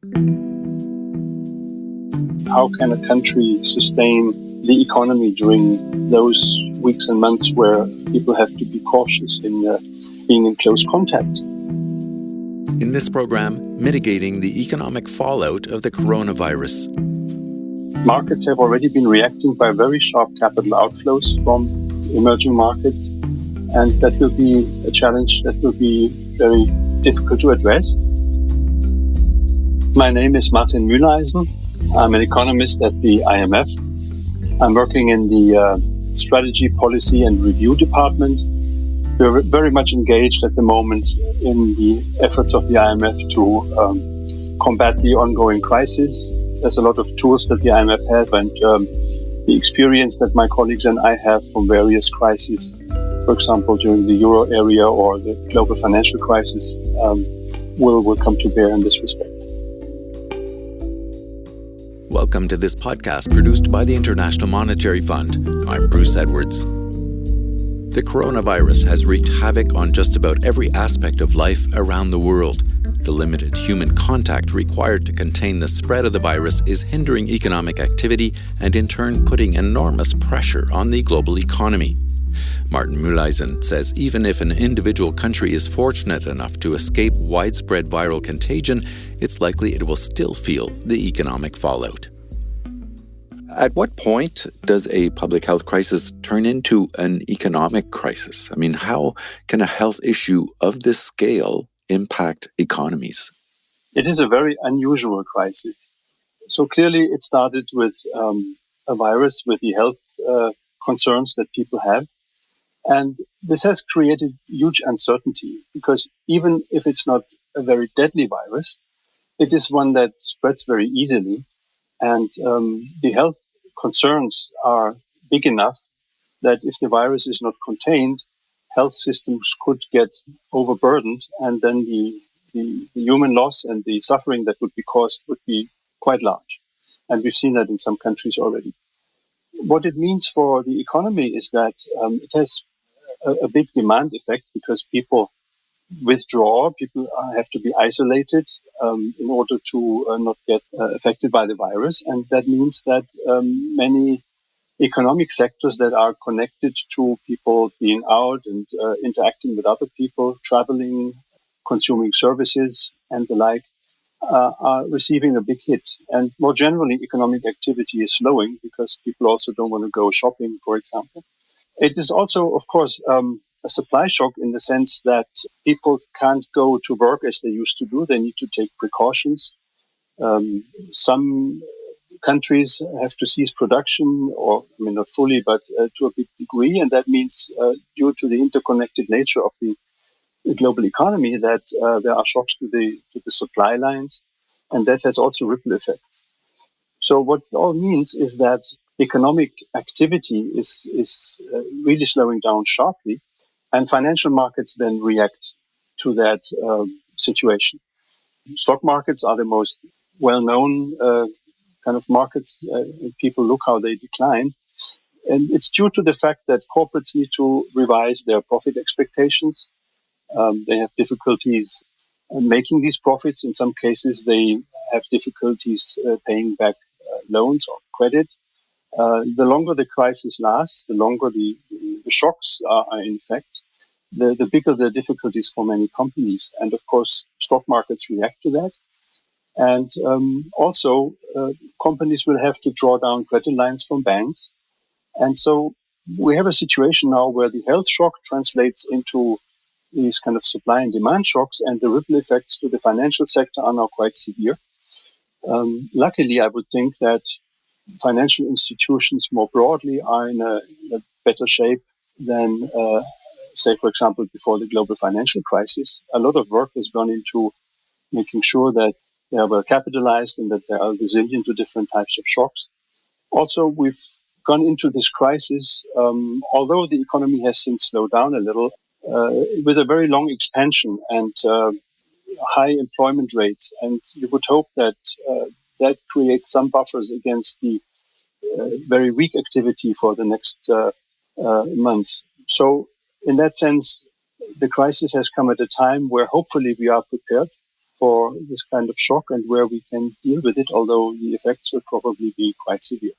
How can a country sustain the economy during those weeks and months where people have to be cautious in being in close contact? In this program, mitigating the economic fallout of the coronavirus. Markets have already been reacting by very sharp capital outflows from emerging markets, and that will be a challenge that will be very difficult to address. My name is Martin Mühleisen. I'm an economist at the IMF. I'm working in the Strategy, Policy and Review Department. We're very much engaged at the moment in the efforts of the IMF to combat the ongoing crisis. There's a lot of tools that the IMF have, and the experience that my colleagues and I have from various crises, for example, during the euro area or the global financial crisis, will come to bear in this respect. Welcome to this podcast produced by the International Monetary Fund. I'm Bruce Edwards. The coronavirus has wreaked havoc on just about every aspect of life around the world. The limited human contact required to contain the spread of the virus is hindering economic activity and in turn putting enormous pressure on the global economy. Martin Mühleisen says even if an individual country is fortunate enough to escape widespread viral contagion, it's likely it will still feel the economic fallout. At what point does a public health crisis turn into an economic crisis? I mean, how can a health issue of this scale impact economies? It is a very unusual crisis. So clearly it started with a virus, with the health concerns that people have. And this has created huge uncertainty because even if it's not a very deadly virus, it is one that spreads very easily. And the health concerns are big enough that if the virus is not contained, health systems could get overburdened, and then the human loss and the suffering that would be caused would be quite large. And we've seen that in some countries already. What it means for the economy is that it has a big demand effect because people withdraw, people have to be isolated in order to not get affected by the virus. And that means that many economic sectors that are connected to people being out and interacting with other people, traveling, consuming services and the like, are receiving a big hit. And more generally, economic activity is slowing because people also don't want to go shopping, for example. It is also, of course, a supply shock in the sense that people can't go to work as they used to do. They need to take precautions. Some countries have to cease production, or I mean, not fully, but to a big degree. And that means due to the interconnected nature of the global economy that there are shocks to the supply lines. And that has also ripple effects. So what it all means is that economic activity is really slowing down sharply, and financial markets then react to that situation. Stock markets are the most well-known kind of markets. People look how they decline. And it's due to the fact that corporates need to revise their profit expectations. They have difficulties making these profits. In some cases, they have difficulties paying back loans or credit. The longer the crisis lasts, the longer the shocks are in effect, the bigger the difficulties for many companies. And of course, stock markets react to that. And also, companies will have to draw down credit lines from banks. And so we have a situation now where the health shock translates into these kind of supply and demand shocks, and the ripple effects to the financial sector are now quite severe. Luckily, I would think that financial institutions more broadly are in a better shape than, say, for example, before the global financial crisis. A lot of work has gone into making sure that they are well capitalized and that they are resilient to different types of shocks. Also, we've gone into this crisis, although the economy has since slowed down a little, with a very long expansion and high employment rates. And you would hope that that creates some buffers against the very weak activity for the next months. So in that sense, the crisis has come at a time where hopefully we are prepared for this kind of shock and where we can deal with it, although the effects will probably be quite severe.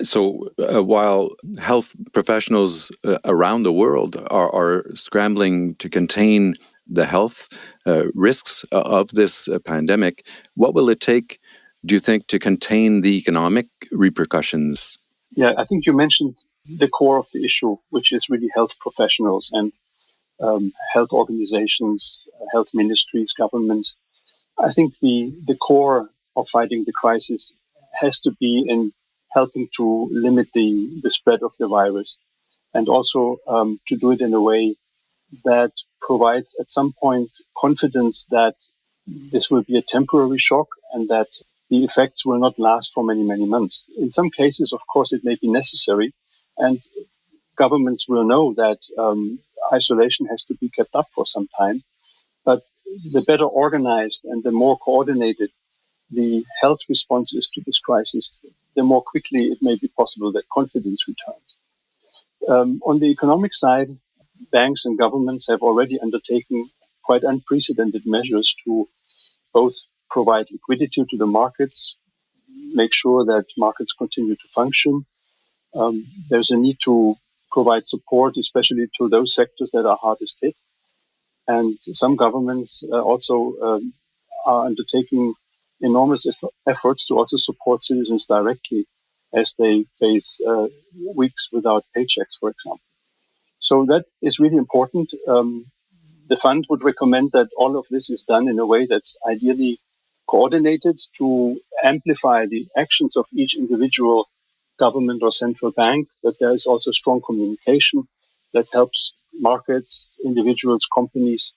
So while health professionals around the world are scrambling to contain the health risks of this pandemic, what will it take, do you think, to contain the economic repercussions? Yeah, I think you mentioned the core of the issue, which is really health professionals and health organizations, health ministries, governments. I think the core of fighting the crisis has to be in helping to limit the spread of the virus, and also to do it in a way that provides at some point confidence that this will be a temporary shock and that the effects will not last for many, many months. In some cases, of course, it may be necessary, and governments will know that isolation has to be kept up for some time. But the better organized and the more coordinated the health responses to this crisis, the more quickly it may be possible that confidence returns. On the economic side, banks and governments have already undertaken quite unprecedented measures to both provide liquidity to the markets, make sure that markets continue to function. There's a need to provide support, especially to those sectors that are hardest hit. And some governments also are undertaking enormous efforts to also support citizens directly as they face weeks without paychecks, for example. So that is really important. The fund would recommend that all of this is done in a way that's ideally coordinated to amplify the actions of each individual government or central bank, that there is also strong communication that helps markets, individuals, companies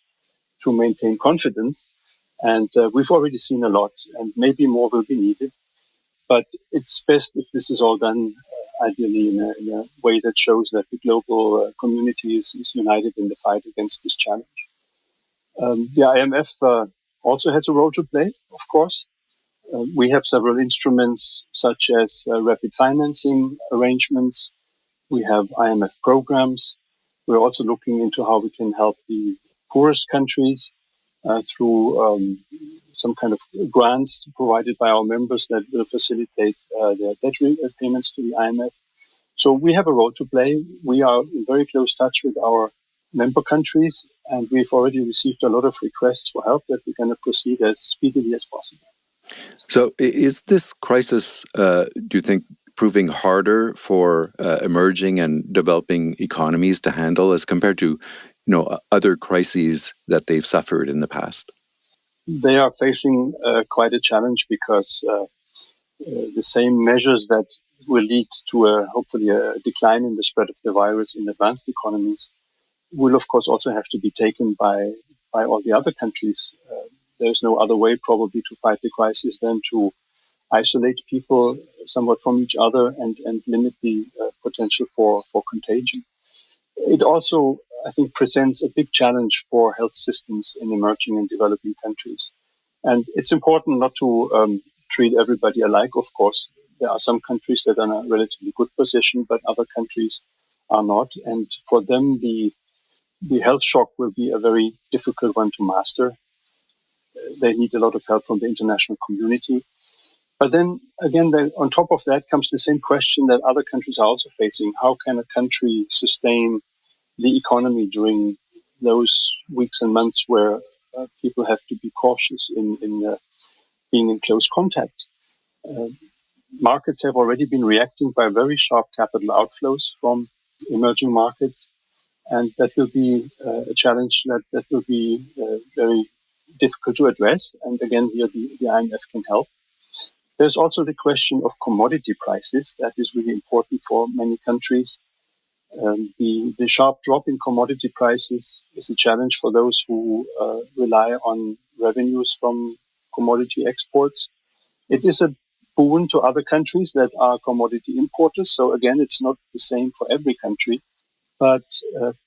to maintain confidence. And we've already seen a lot, and maybe more will be needed. But it's best if this is all done ideally in a way that shows that the global community is united in the fight against this challenge. The IMF also has a role to play, of course. We have several instruments such as rapid financing arrangements. We have IMF programs. We're also looking into how we can help the poorest countries through some kind of grants provided by our members that will facilitate their debt payments to the IMF. So we have a role to play. We are in very close touch with our member countries, and we've already received a lot of requests for help that we're going to proceed as speedily as possible. So is this crisis, do you think, proving harder for emerging and developing economies to handle as compared to, other crises that they've suffered in the past? They are facing quite a challenge because the same measures that will lead to hopefully a decline in the spread of the virus in advanced economies will, of course, also have to be taken by all the other countries. There's no other way probably to fight the crisis than to isolate people somewhat from each other and limit the potential for contagion. It also, I think, presents a big challenge for health systems in emerging and developing countries. And it's important not to treat everybody alike, of course. There are some countries that are in a relatively good position, but other countries are not. And for them, the health shock will be a very difficult one to master. They need a lot of help from the international community. But then again, on top of that comes the same question that other countries are also facing. How can a country sustain the economy during those weeks and months where people have to be cautious in being in close contact? Markets have already been reacting by very sharp capital outflows from emerging markets. And that will be a challenge that will be very difficult to address. And again, here the IMF can help. There's also the question of commodity prices. That is really important for many countries. The sharp drop in commodity prices is a challenge for those who rely on revenues from commodity exports. It is a boon to other countries that are commodity importers. So again, it's not the same for every country. But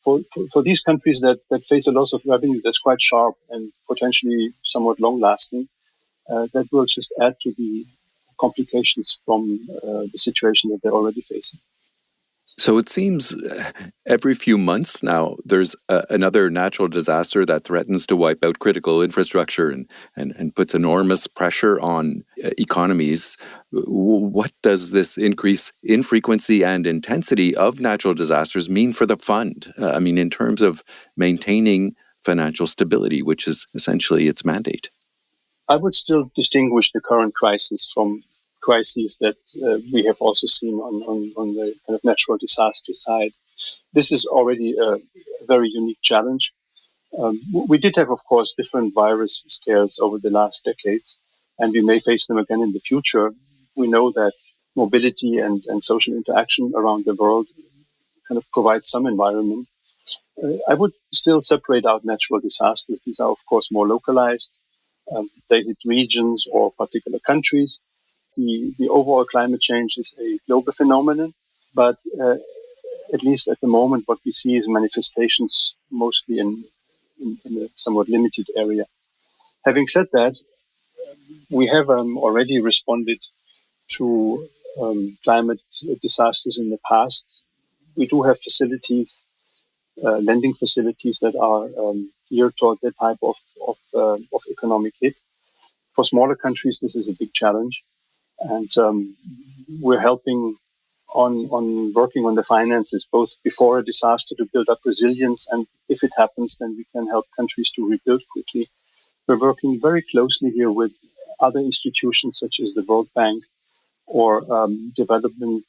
for these countries that face a loss of revenue that's quite sharp and potentially somewhat long-lasting, that will just add to the complications from the situation that they're already facing. So it seems every few months now, there's another natural disaster that threatens to wipe out critical infrastructure and puts enormous pressure on economies. What does this increase in frequency and intensity of natural disasters mean for the fund? In terms of maintaining financial stability, which is essentially its mandate. I would still distinguish the current crisis from crises that we have also seen on the kind of natural disaster side. This is already a very unique challenge. We did have, of course, different virus scares over the last decades, and we may face them again in the future. We know that mobility and social interaction around the world kind of provide some environment. I would still separate out natural disasters. These are, of course, more localized. They hit regions or particular countries. The overall climate change is a global phenomenon, but at least at the moment, what we see is manifestations mostly in a somewhat limited area. Having said that, we have already responded to climate disasters in the past. We do have facilities, lending facilities that are geared toward that type of economic hit. For smaller countries, this is a big challenge, and we're helping on working on the finances, both before a disaster to build up resilience, and if it happens, then we can help countries to rebuild quickly. We're working very closely here with other institutions such as the World Bank or development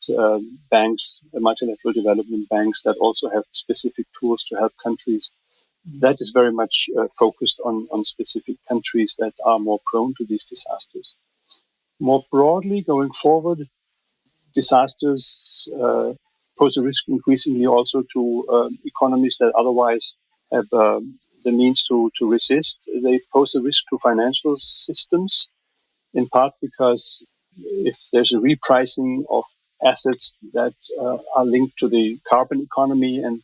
banks, multilateral development banks that also have specific tools to help countries. That is very much focused on specific countries that are more prone to these disasters. More broadly, going forward, disasters pose a risk increasingly also to economies that otherwise have the means to resist. They pose a risk to financial systems, in part because if there's a repricing of assets that are linked to the carbon economy, and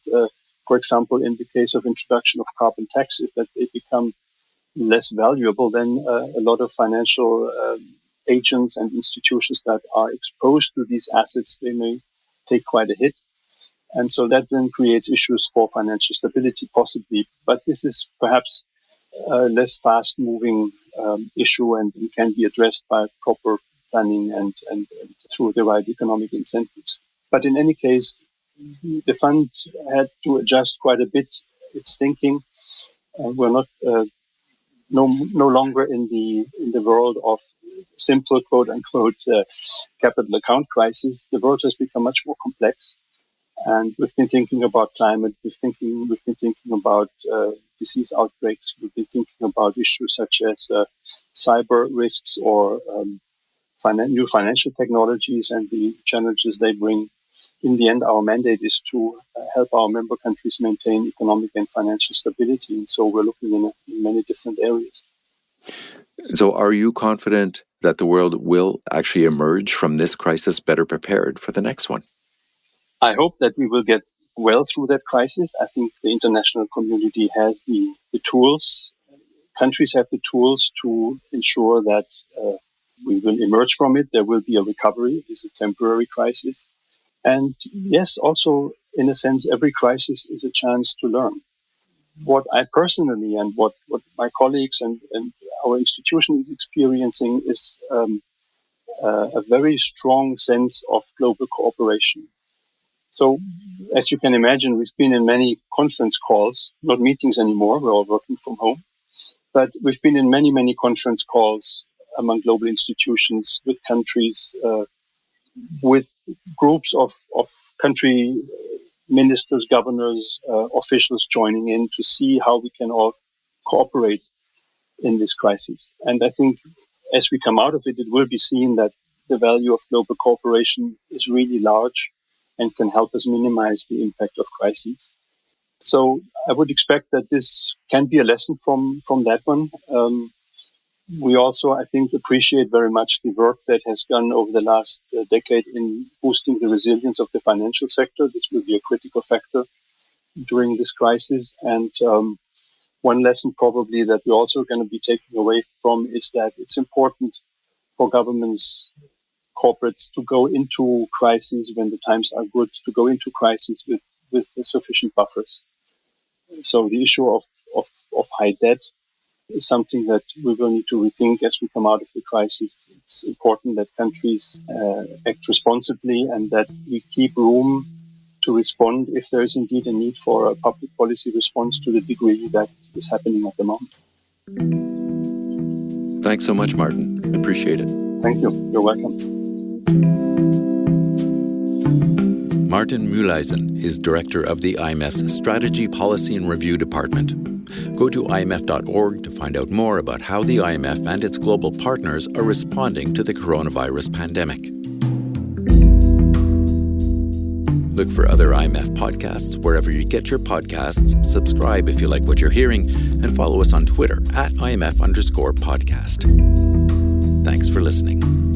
for example, in the case of introduction of carbon taxes, that they become less valuable, then a lot of financial agents and institutions that are exposed to these assets, they may take quite a hit. And so that then creates issues for financial stability, possibly. But this is perhaps a less fast moving issue and can be addressed by proper planning and through the right economic incentives. But in any case, the fund had to adjust quite a bit its thinking. We're not no longer in the world of simple quote unquote capital account crisis. The world has become much more complex, and we've been thinking about climate. We've been thinking about disease outbreaks. We've been thinking about issues such as cyber risks or new financial technologies and the challenges they bring. In the end, our mandate is to help our member countries maintain economic and financial stability. And so we're looking in many different areas. So are you confident that the world will actually emerge from this crisis better prepared for the next one? I hope that we will get well through that crisis. I think the international community has the tools. Countries have the tools to ensure that we will emerge from it. There will be a recovery. It is a temporary crisis. And yes, also, in a sense, every crisis is a chance to learn. What I personally and what my colleagues and our institution is experiencing is a very strong sense of global cooperation. So, as you can imagine, we've been in many conference calls, not meetings anymore. We're all working from home. But we've been in many, many conference calls among global institutions with countries, with groups of country ministers, governors, officials joining in to see how we can all cooperate in this crisis. And I think as we come out of it, it will be seen that the value of global cooperation is really large and can help us minimize the impact of crises. So I would expect that this can be a lesson from that one. We also, I think, appreciate very much the work that has gone over the last decade in boosting the resilience of the financial sector. This will be a critical factor during this crisis. And one lesson probably that we're also going to be taking away from is that it's important for governments corporates to go into crises when the times are good, to go into crises with sufficient buffers. So the issue of high debt is something that we will need to rethink as we come out of the crisis. It's important that countries act responsibly and that we keep room to respond if there is indeed a need for a public policy response to the degree that is happening at the moment. Thanks so much, Martin. I appreciate it. Thank you. You're welcome. Martin Mühleisen is director of the IMF's Strategy, Policy and Review Department. Go to imf.org to find out more about how the IMF and its global partners are responding to the coronavirus pandemic. Look for other IMF podcasts wherever you get your podcasts, subscribe if you like what you're hearing, and follow us on Twitter @IMF_podcast. Thanks for listening.